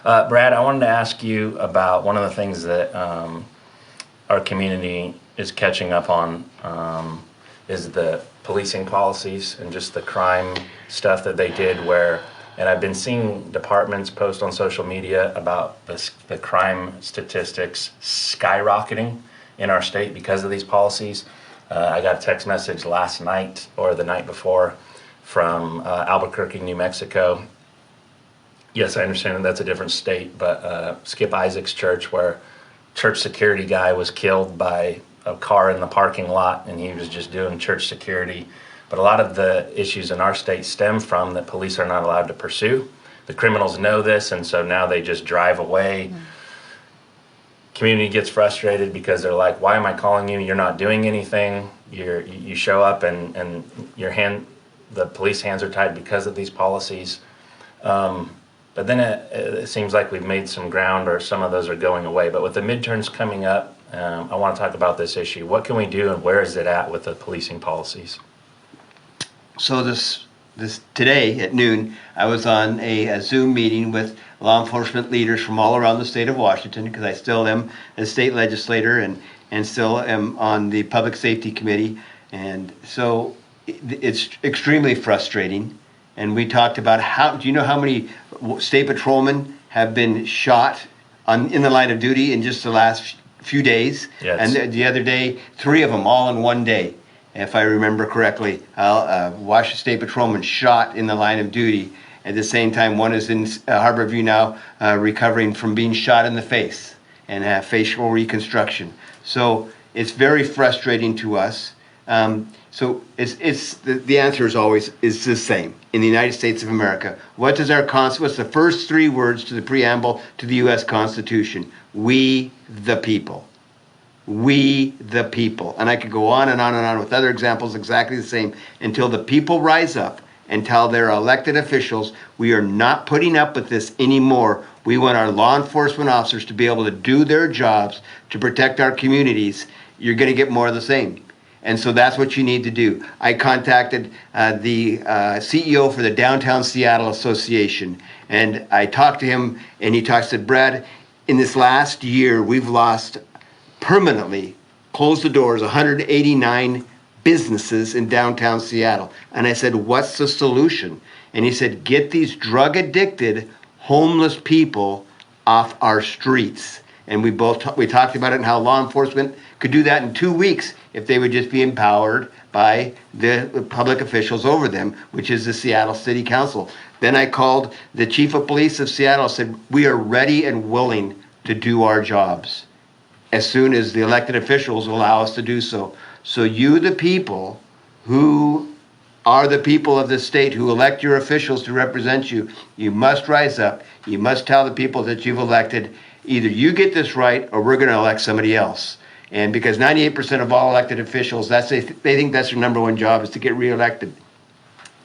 Brad, I wanted to ask you about one of the things that our community is catching up on is the policing policies and just the crime stuff that they did and I've been seeing departments post on social media about the crime statistics skyrocketing in our state because of these policies. I got a text message last night or the night before from Albuquerque, New Mexico. Yes, I understand that that's a different state, but Skip Isaac's church, where church security guy was killed by a car in the parking lot, and he was just doing church security. But a lot of the issues in our state stem from that police are not allowed to pursue. The criminals know this, and so now they just drive away. Mm-hmm. Community gets frustrated because they're like, "Why am I calling you? You're not doing anything. You show up, and the police hands are tied because of these policies." But then it seems like we've made some ground, or some of those are going away. But with the midterms coming up, I want to talk about this issue. What can we do, and where is it at with the policing policies? So this today at noon, I was on a Zoom meeting with law enforcement leaders from all around the state of Washington, because I still am a state legislator and still am on the Public Safety Committee. And so it's extremely frustrating. And we talked about do you know how many state patrolmen have been shot in the line of duty in just the last few days? Yes. And the other day, 3 of them all in one day, if I remember correctly. Washington State patrolman shot in the line of duty. At the same time, one is in Harbor View now, recovering from being shot in the face and have facial reconstruction. So it's very frustrating to us. So the answer is always the same in the United States of America. What's the first 3 words to the preamble to the U.S. Constitution? We the people. We the people. And I could go on and on and on with other examples exactly the same, until the people rise up and tell their elected officials, we are not putting up with this anymore. We want our law enforcement officers to be able to do their jobs to protect our communities. You're going to get more of the same. And so that's what you need to do. I contacted the CEO for the Downtown Seattle Association, and I talked to him, and he said, Brad, in this last year, we've lost permanently, closed the doors, 189 businesses in downtown Seattle. And I said, what's the solution? And he said, get these drug-addicted, homeless people off our streets. And we talked about it and how law enforcement could do that in 2 weeks if they would just be empowered by the public officials over them, which is the Seattle City Council. Then I called the chief of police of Seattle and said, we are ready and willing to do our jobs as soon as the elected officials allow us to do so. So you, the people, who are the people of this state, who elect your officials to represent you, you must rise up. You must tell the people that you've elected, either you get this right or we're going to elect somebody else. And because 98% of all elected officials, they think that's their number one job, is to get reelected.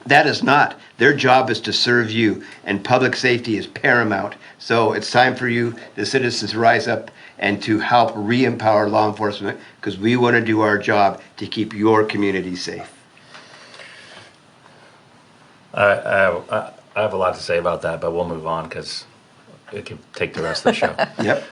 That is not. Their job is to serve you, and public safety is paramount. So it's time for you, the citizens, to rise up and to help re-empower law enforcement, because we want to do our job to keep your community safe. I have a lot to say about that, but we'll move on because it could take the rest of the show. Yep.